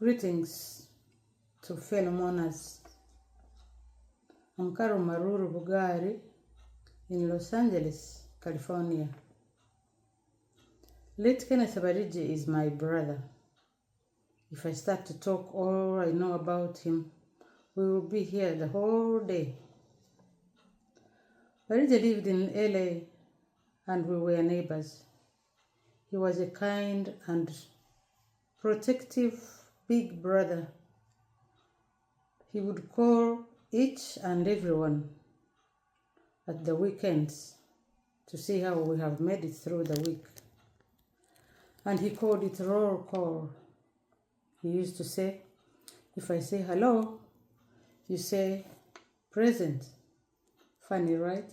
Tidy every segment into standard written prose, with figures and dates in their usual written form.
Greetings to fellow mourners. I'm Carol Maruru Bugari in Los Angeles, California. Late Kenneth Abarije is my brother. If I start to talk all I know about him, we will be here the whole day. Abarije lived in LA and we were neighbors. He was a kind and protective big brother. He would call each and everyone at the weekends to see how we have made it through the week. And he called it roll call. He used to say, if I say hello, you say present. Funny, right?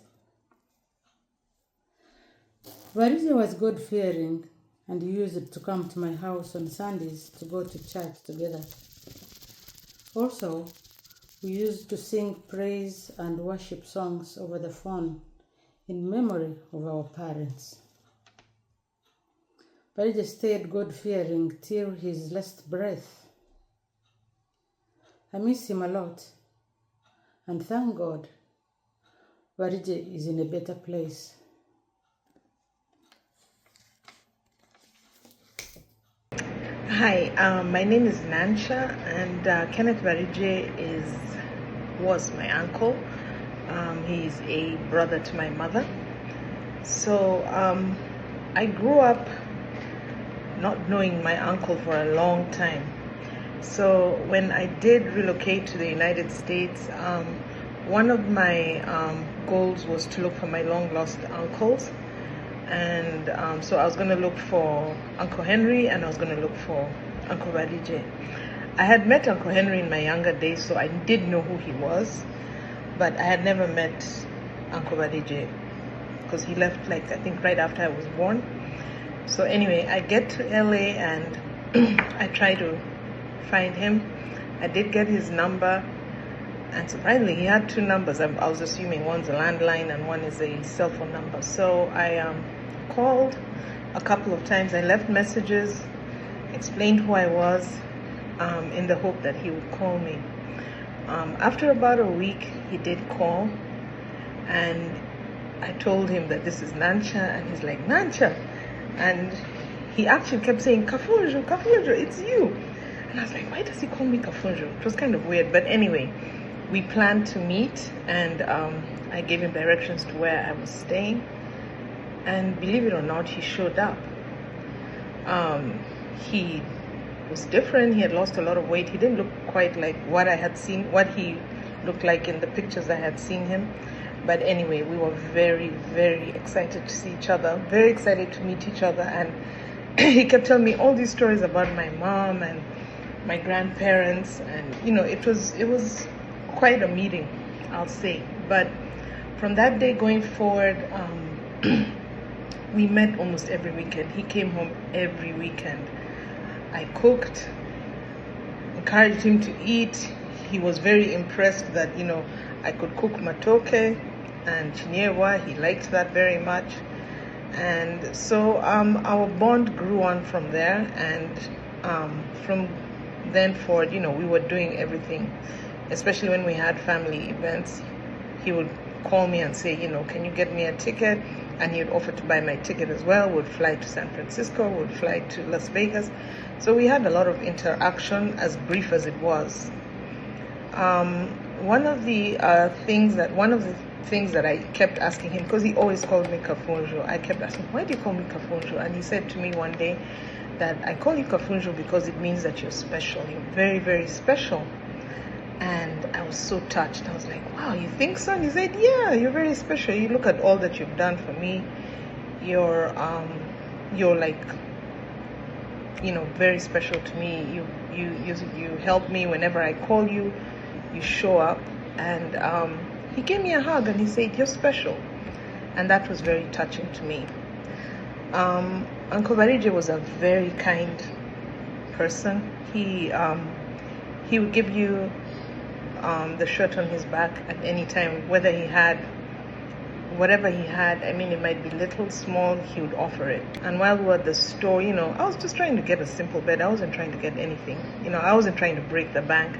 Abarije was God-fearing and he used to come to my house on Sundays to go to church together. Also, we used to sing praise and worship songs over the phone in memory of our parents. Abarije stayed God-fearing till his last breath. I miss him a lot, and thank God, Abarije is in a better place. Hi, my name is Nansha, and Kenneth Abarije was my uncle. He's a brother to my mother. So I grew up not knowing my uncle for a long time. So when I did relocate to the United States, one of my goals was to look for my long-lost uncles. And so I was going to look for Uncle Henry and I was going to look for Uncle Abarije. I had met Uncle Henry in my younger days, so I did know who he was, but I had never met Uncle Abarije because he left, I think right after I was born. So anyway, I get to LA and I try to find him. I did get his number, and surprisingly, he had two numbers. I was assuming one's a landline and one is a cell phone number. So I called a couple of times. I left messages, explained who I was, in the hope that he would call me. After about a week, he did call, and I told him that this is Nansha, and he's like, Nansha. And he actually kept saying, Kafunjo, Kafunjo, it's you. And I was like, why does he call me Kafunjo? It was kind of weird, but anyway, we planned to meet, and I gave him directions to where I was staying. And believe it or not, he showed up. He was different. He had lost a lot of weight. He didn't look quite like what he looked like in the pictures I had seen him. But anyway, we were very, very excited to see each other, very excited to meet each other. And he kept telling me all these stories about my mom and my grandparents. And, it was quite a meeting, I'll say. But from that day going forward, we met almost every weekend. He came home every weekend. I cooked, encouraged him to eat. He was very impressed that, I could cook matoke and chinyewa. He liked that very much. And so our bond grew on from there. And from then forward, we were doing everything. Especially when we had family events, he would call me and say, can you get me a ticket? And he would offer to buy my ticket as well. Would fly to San Francisco, would fly to Las Vegas. So we had a lot of interaction, as brief as it was. One of the things that I kept asking him, because he always called me Kafunjo, I kept asking, why do you call me Kafunjo? And he said to me one day that I call you Kafunjo because it means that you're special. You're very, very special. And I was so touched. I was like, wow, you think so? And he said, yeah, you're very special. You look at all that you've done for me. You're like, very special to me. You help me whenever I call you. You show up. And he gave me a hug and he said, you're special. And that was very touching to me. Uncle Abarije was a very kind person. He would give you the shirt on his back at any time, whether he had whatever he had, I mean, it might be little, small, he would offer it. And while we were at the store, I was just trying to get a simple bed. I wasn't trying to get anything. I wasn't trying to break the bank.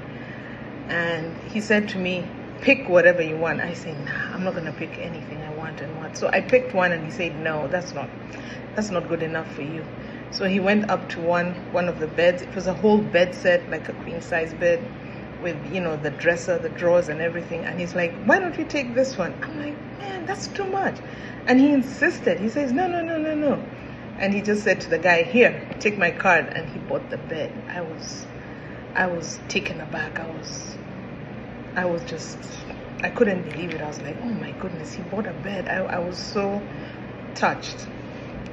And he said to me, pick whatever you want. I said, nah, I'm not going to pick anything I want and what. So I picked one, and he said, no, that's not good enough for you. So he went up to one of the beds. It was a whole bed set, like a queen size bed with, the dresser, the drawers and everything. And he's like, why don't you take this one? I'm like, man, that's too much. And he insisted. He says, no. And he just said to the guy, here, take my card. And he bought the bed. I was taken aback. I couldn't believe it. I was like, oh my goodness, he bought a bed. I was so touched.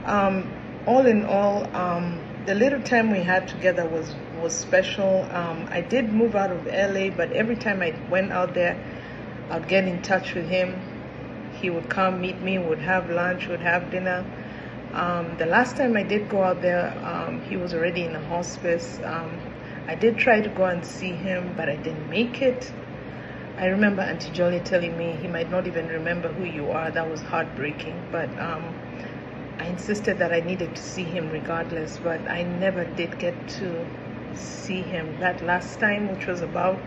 All in all, the little time we had together was special. I did move out of LA, but every time I went out there, I'd get in touch with him. He would come meet me, would have lunch, would have dinner. The last time I did go out there, he was already in a hospice. I did try to go and see him, but I didn't make it. I remember Auntie Jolly telling me he might not even remember who you are. That was heartbreaking, but I insisted that I needed to see him regardless, but I never did get to see him that last time, which was about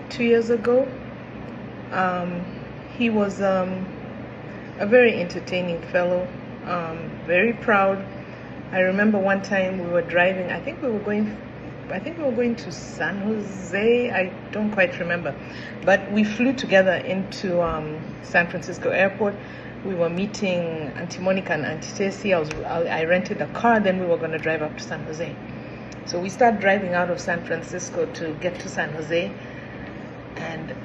2 years ago. He was a very entertaining fellow, very proud. I remember one time we were driving, I think we were going to San Jose. I don't quite remember, but we flew together into San Francisco airport. We were meeting Auntie Monica and Auntie Tessie. I rented a car, then we were going to drive up to San Jose. So we started driving out of San Francisco to get to San Jose, and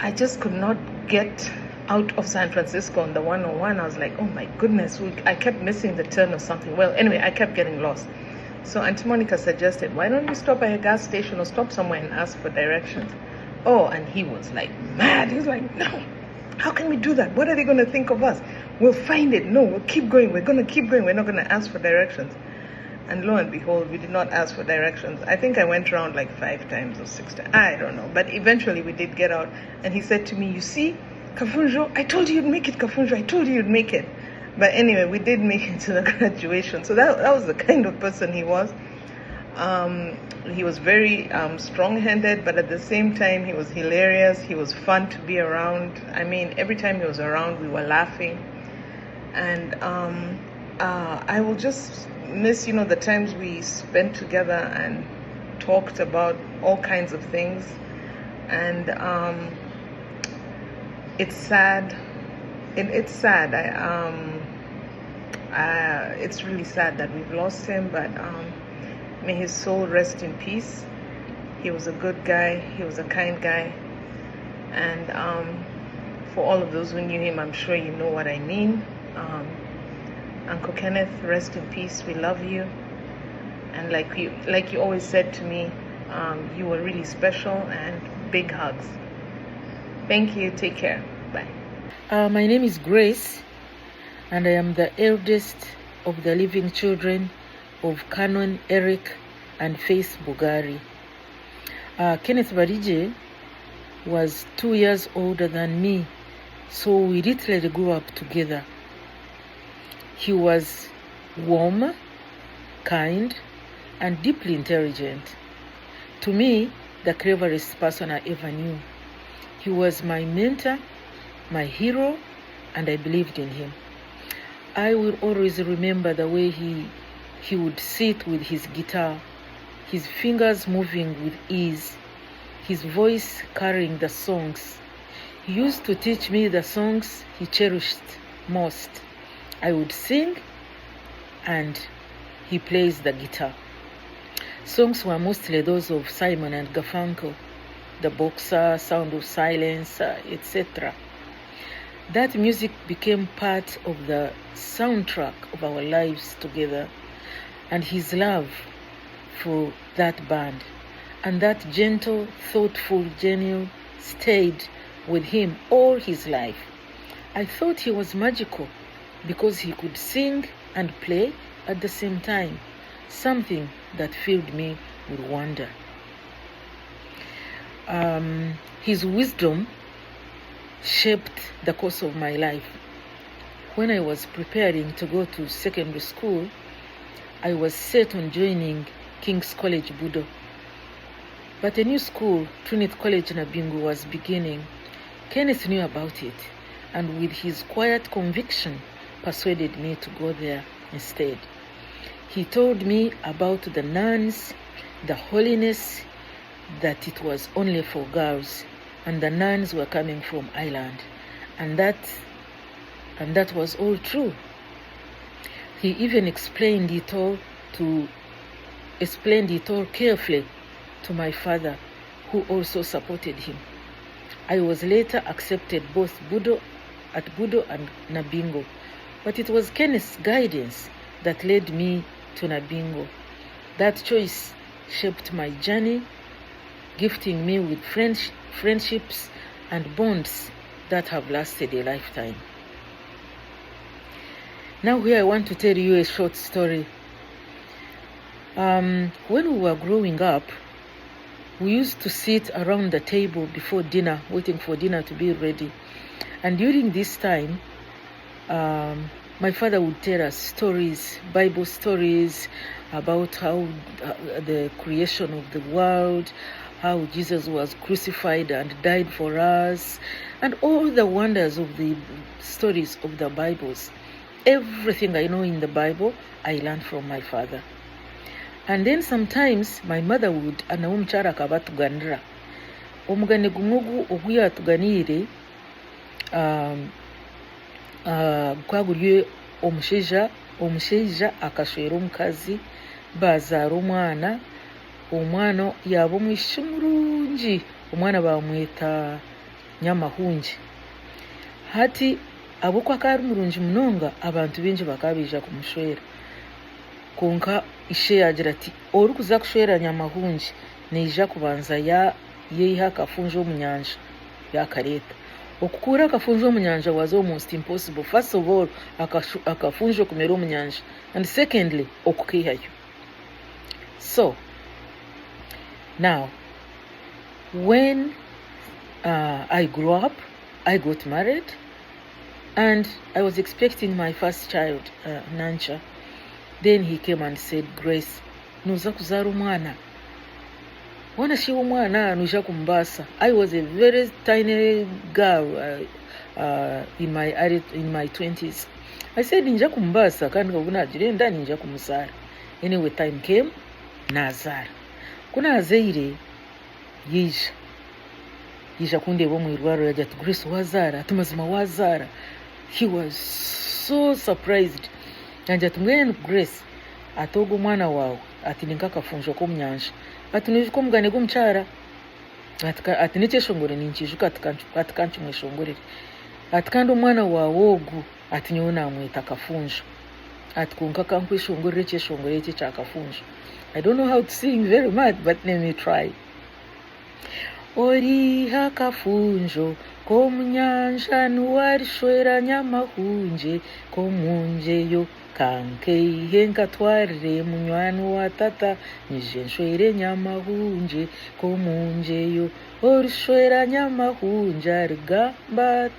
I just could not get out of San Francisco on the 101. I was like, oh my goodness, I kept missing the turn or something. Well, anyway, I kept getting lost. So Auntie Monica suggested, why don't you stop by a gas station or stop somewhere and ask for directions? Oh, and he was like mad. He was like, no, how can we do that? What are they going to think of us? We'll find it. No, we'll keep going. We're going to keep going. We're not going to ask for directions. And lo and behold, we did not ask for directions. I think I went around like 5 times or 6 times. I don't know. But eventually we did get out. And he said to me, you see, Kafunjo, I told you you'd make it, Kafunjo. I told you you'd make it. But anyway, we did make it to the graduation. So that was the kind of person he was. He was very strong-handed, but at the same time, he was hilarious. He was fun to be around. I mean, every time he was around, we were laughing. And I will just miss, the times we spent together and talked about all kinds of things. And it's sad. It's sad. It's really sad that we've lost him, but may his soul rest in peace. He was a good guy. He was a kind guy. And for all of those who knew him, I'm sure you know what I mean. Uncle Kenneth, rest in peace. We love you. And like you always said to me, you were really special, and big hugs. Thank you. Take care. Bye. My name is Grace, and I am the eldest of the living children of Canon Eric and Faith Bugari. Kenneth Barije was 2 years older than me, so we literally grew up together. He was warm, kind, and deeply intelligent. To me, the cleverest person I ever knew. He was my mentor, my hero, and I believed in him. I will always remember the way he would sit with his guitar, his fingers moving with ease, his voice carrying the songs. He used to teach me the songs he cherished most. I would sing, and he plays the guitar. Songs were mostly those of Simon and Garfunkel, The Boxer, Sound of Silence, etc. That music became part of the soundtrack of our lives together, and his love for that band and that gentle, thoughtful genius stayed with him all his life. I thought he was magical because he could sing and play at the same time, something that filled me with wonder. His wisdom shaped the course of my life. When I was preparing to go to secondary school, I was set on joining King's College Budo. But a new school, Trinity College Nabingo, was beginning. Kenneth knew about it, and with his quiet conviction, persuaded me to go there instead. He told me about the nuns, the holiness, that it was only for girls, and the nuns were coming from Ireland, and that was all true. He even explained it all carefully to my father, who also supported him. I was later accepted both at Budo and Nabingo, but it was Kenneth's guidance that led me to Nabingo. That choice shaped my journey, gifting me with friendships and bonds that have lasted a lifetime. Now here I want to tell you a short story. When we were growing up, we used to sit around the table before dinner, waiting for dinner to be ready. And during this time, my father would tell us stories, Bible stories, about how the creation of the world, how Jesus was crucified and died for us, and all the wonders of the stories of the Bibles. Everything I know in the Bible, I learned from my father. And then sometimes my mother would anaomukyala akabatuganira omugane gumugu ogwi atuganire kwagulye omushaija akashwera omukazi bazaara omwana yaba omwishiki murungi, omwana bamweta Nyamahungi. Hati abukwa akari murungi munonga, abantu bingi bakabiija kumushwera. Konka ishe yagira ati ori kuza kushwera Nyamahungi neija kubanza yeyiha akafunjo omu nyanja yakareta. Okukura akafunjo omu nyanja was almost impossible. First of all, akafunjo kumera omu nyanja, and secondly, okukihayo. So now, when I grew up, I got married, and I was expecting my first child, Nancha. Then he came and said, Grace, nuza kuzara umwana. Wana shi umwana nuja kumbasa. I was a very tiny girl in my 20s. I said, ninja kumbasa, kandi kabuna ajirenda ninja kumusara. Anyway, time came, nazara. Kuna azeire, yija kundeba mu irwaro yaja ati Grace wazara, tumazima wazara. He was so surprised. Nanja tumwene Grace atogo omwana wawe ati ninkakafunjo ko munyanja ati nijuko mugane gumchara ati nikyeshongore ninkijuka ati kanchi mweshongorere ati kandi omwana wawe ogu ati nyowe namweta akafunjo ati konka kankweshongorere kyeshongore ekyo kyakafunjo. I don't know how to sing very much, but let me try. Oriha akafunjo ko munyanja nuwarishwera Nyamahungi ko munjeyo kankeihe nkatwarire munywani wa tata nije nshwere Nyamahungi ko munjeyo orishwera Nyamahungi arigamba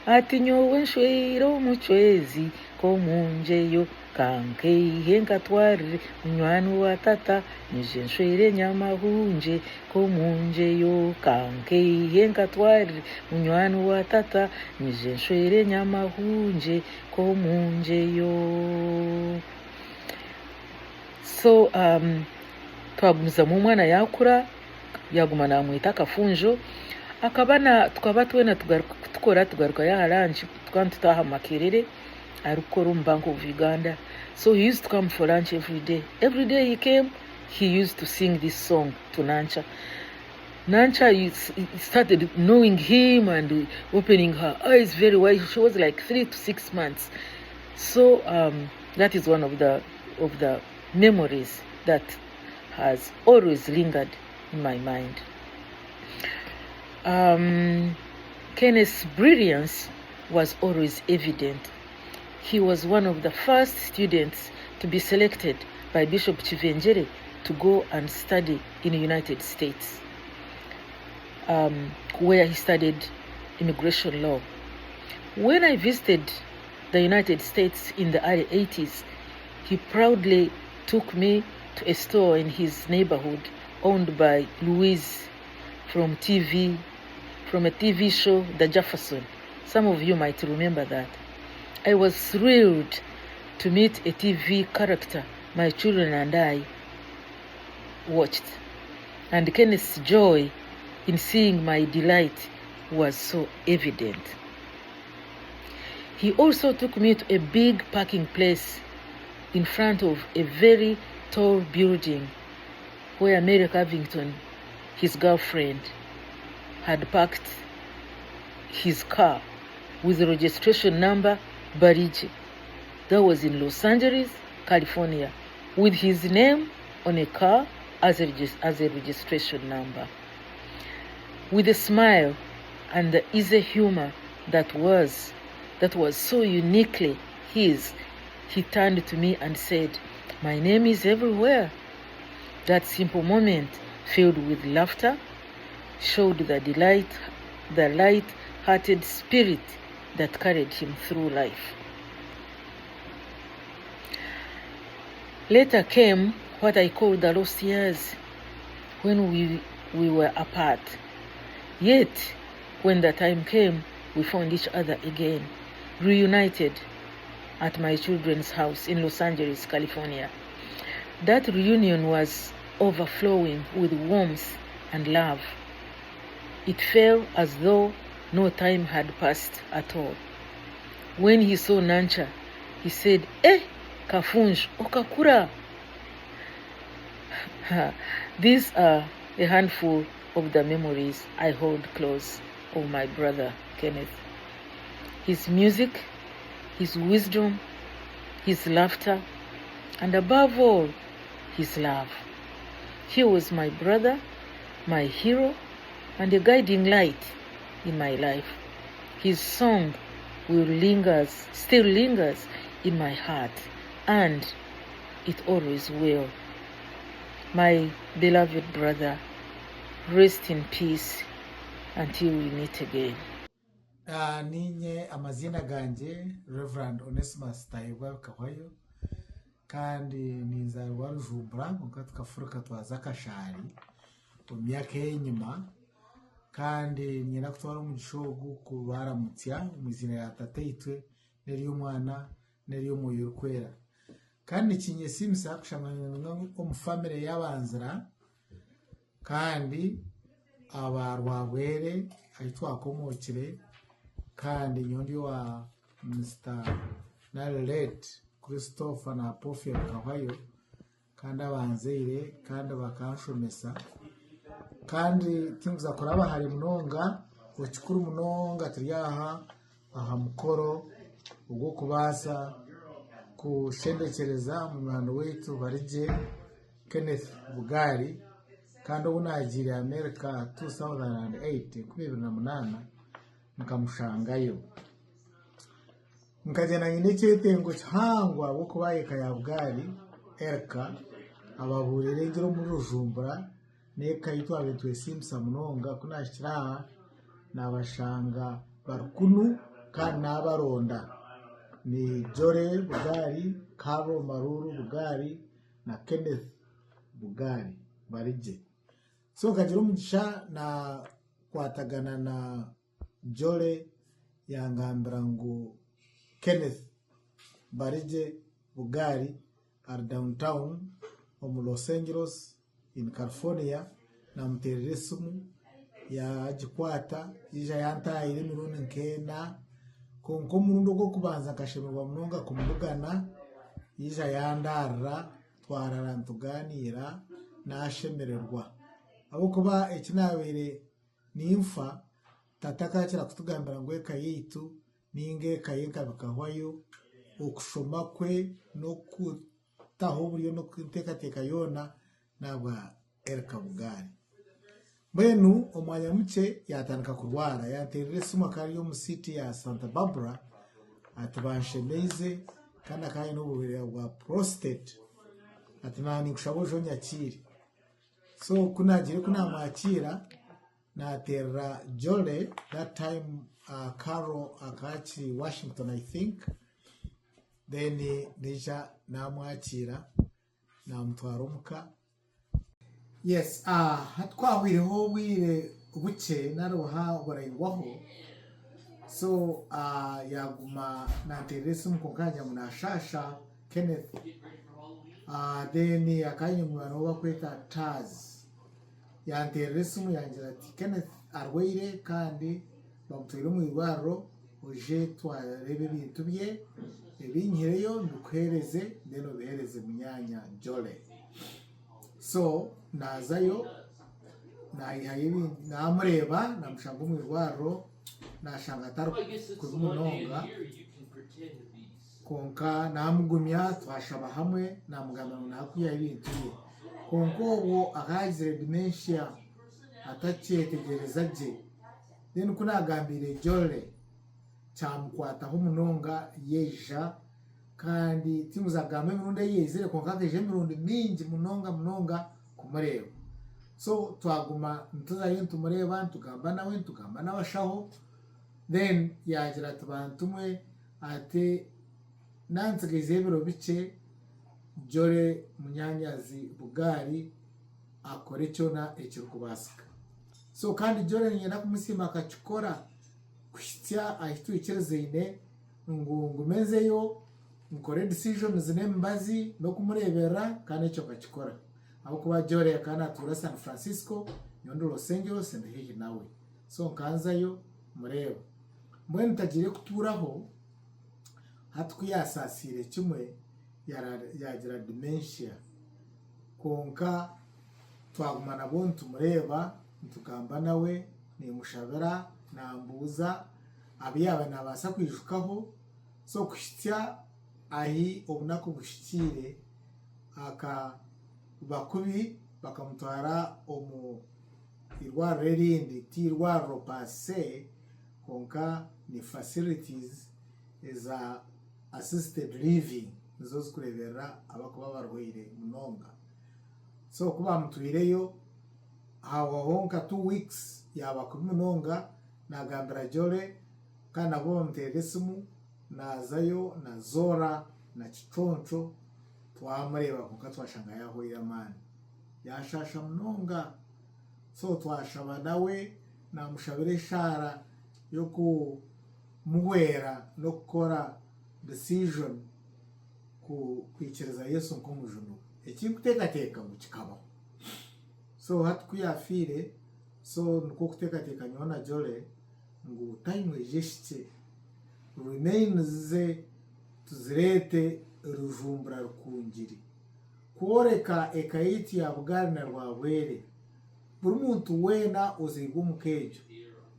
ati nyowe nshwere omuchwezi ko munjeyo kankeihe nkatwarire munywani wa tata nije nshwere Nyamahungi ko munjeyo kankeihe nkatwarire munywani wa tata nije nshwere Nyamahungi ko munjeyo. So twagumiza mu mwana yakura yaguma namwita akafunjo tukaba twena tugaruka yaharanchi twantutaha Makerere arukora mu Bank of Uganda. So he used to come for lunch every day. Every day he came, he used to sing this song to Nancha. Nancha started knowing him and opening her eyes very wide. She was like 3 to 6 months. So that is one of the memories that has always lingered in my mind. Kenneth's brilliance was always evident. He was one of the first students to be selected by Bishop Chivenjere to go and study in the United States, where he studied immigration law. When I visited the United States in the early 80s, he proudly took me to a store in his neighborhood owned by Louise from a TV show, The Jefferson. Some of you might remember that. I was thrilled to meet a TV character my children and I watched, and Kenneth's joy in seeing my delight was so evident. He also took me to a big parking place in front of a very tall building where Mary Covington, his girlfriend, had parked his car with the registration number Barige. That was in Los Angeles, California, with his name on a car as a registration number. With a smile and the easy humor that was so uniquely his, he turned to me and said, "My name is everywhere." That simple moment, filled with laughter, showed the light-hearted spirit that carried him through life. Later came what I call the lost years, when we were apart. Yet, when the time came, we found each other again, reunited at my children's house in Los Angeles, California. That reunion was overflowing with warmth and love. It felt as though no time had passed at all. When he saw Nancha, he said, Kafunj, okakura. These are a handful of the memories I hold close of my brother Kenneth. His music, his wisdom, his laughter, and above all, his love. He was my brother, my hero, and a guiding light in my life. His song still lingers in my heart, and it always will. My beloved brother, rest in peace until we meet again. Ninye amazina ganje Reverend Onesimus Tayibwa Kahwayo, kandi ninzarwa Rujumbura mukatukafuruka twaza Kashari mu myaka y'enyuma, kandi nyina kutwara mu gishogu kubaramutya mu izina ya tateitwe neri umwana neri umuyo kwera, kandi kinye simsa kushamanya mu family y'abanzira, kandi abarwabwere aitwa komokire, kandi nyondi wa Mr. Nalet Christopher na Apofia Kahwayo, kandi abanzeire kandi bakanshomesa, kandi tinguza kuraba hari munonga ukikuru munonga turiyaha aha mukoro ubwo kubasa kushendekereza mu mwana wetu Barige Kenneth Bugari, kandi unagiriye America 2008 2008 nkamushangayo nkagena nyine cyetengo cyangwa wo kubayeka ya Bugari Erka ababurire ngiro muri Rujumbura neka yitwa betwe simsa munonga kunashira nabashanga barukunu kandi nabaronda ni Jore Bugari, Kabo Maruru Bugari na Kenneth Bugari Barige. So kajiro mugisha na kwatagana na Jore yangambira ngo Kenneth Barige Bugari are downtown of Los Angeles in California, na mteresumu ya jikwata ija yanta ile miloni nkena konko murundo go kubanza kashemerwa munonga kumugana ija yandara twararantuganira nashemererwa abo kuba ekinabere nimfa tatakakira kutugambira ngo ekayitu ninge kayeka bakahwayo okushoma kwe no kutaho buriyo no kutekateka yona nabwa Erka Bugari. Bwenu omwanya muke yatandika kurwara yatererese umakari yo mu city ya Santa Barbara atubanshemeze kandi akaye n'ububere bwa prostate atimani kushabojo nyakiri. So kunagire kunamwakira naterera Jole that time Carol akakiri Washington I think, then nija namwakira namutwara umuka. Yes, hatwawireho wire buke naroha baraywaho, so yaguma naterese umukanya munashasha Kenneth, then akanyumwa no bakweta Taz yanterese umuyangira ati Kenneth arweire kandi bamutwire mu ibaro uje twarebe ibintu bye ebinyireyo ndukwereze ndeno behereze munyanya Jole. So nazayo nayihaye namureba namushanga mu irwaro nashanga atari kumunonga konka namugumya twashaba hamwe namugamba nakwiya ibintu bye konko uwo akagize dementia atacyetegereza je then kunagambire Jole cyamukwataho umunonga yeja kandi timuzagambe mirunde yezere konka keje mirunde mingi munonga kumureba. So twaguma ntuzayo ntumureba ntugamba nawe ntugamba n'abashaho, then yagira tubantumwe ate nansigize ibiro bice Jole munyanyazi bugari akore cyona ekiri kubasika. So kandi Jole nyenda kumusima akakikora kwitya ahitwikirizeine ngumezeyo nkore decisions nembazi no kumurebera kandi cyo kakikora aho kuba Jole yakana tura San Francisco nyondo Los Angeles ndihihi nawe. So nkanzayo mureba mbwe nitagire kuturaho hatkuyasasire kimwe yagira dementia konka twagumana bontu mureba ntugamba nawe ni mushabera nambuza abiyaba nabasa kwishukaho. So kushitya ahi obunako bushikire aka bakubi bakamutwara omu irwaro rindi tirwaro passe konka ni facilities za assisted living nizo zikurebera abakuba barwire munonga. So kuba mutwireyo hawa honka 2 weeks yaba kumunonga nagambira Jole kana bonteresimu nazayo na Zora na Chitoncho twamureba kuko twashanga yaho yamani yashasha munonga. So twashaba nawe namushabire shara yo kumuwera no gukora decision kwikiriza Yesu nkomujunu ekikutekateka mu kikabaho. So hatkuyafire so nuko kutekateka nyona Jole ngo time ejeshite remains tuzirete rujumbura rukungiri koreka ekayiti ya bugari na rwabwere buri muntu wena uziga umukejo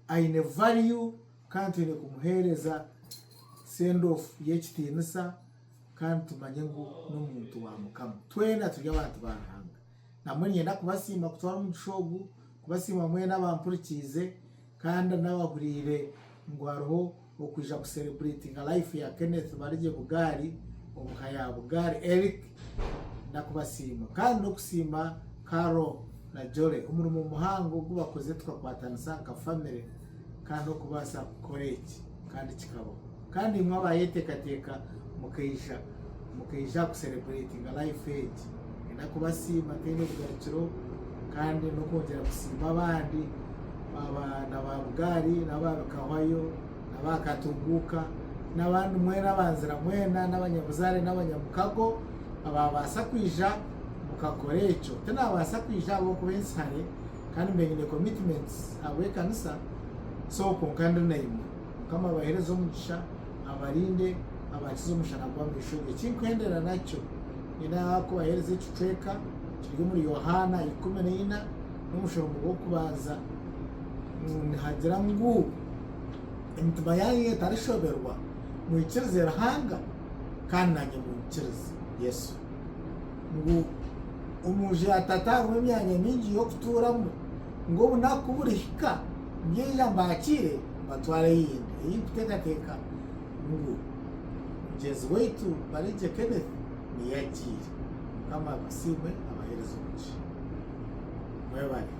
aine value kandi ne kumuhereza send off yekitinisa kandi tumanye ngo n'umuntu wa mukama twena tujya abantu barahanga namwe nyenda kubasima kutwara mu gishogu kubasima mwe n'abampurikize kandi n'abagurire ngo hariho okuja ku celebrating life ya Kenneth barije bugari omukaya bugari Eric nakubasima kandi no kusima Carol na Jole umurimo muhango gubakoze tukakwatanisa ka family kandi no kubasa koreki kandi kikabo kandi mwabayetekateka mukayisha ku celebrating life age nakubasima tene bugaciro kandi no kongera gusima abandi abana ba bugari n'abakawayo n'abakatunguka n'abandi mwena banzira mwena n'abanyabuzare n'abanyamukago ababasa kwija mukakorecho tena abasa kwija abo kubensare kandi mbengine commitments abwe kanisa so konkanda naimo kama baherezo umugisha abarinde abakizo mushana kwa mishoge kinkwendera nacyo ina ko bahereze icuteka kiri muri Yohana 14 n'umushoro mu kubaza hagira ngo imitima yawe tarishoberwa mu ikirezera hanga kandi nanjye mu ikireze Yesu ngo umuje atataru imyanya mingi yo kuturamo ngo bunakuburika ngeja mbakire batware yindi iyi kutekateka ngo Jesu wetu barije Kenneth ni yakire kama basimwe abaherezo muci mwebale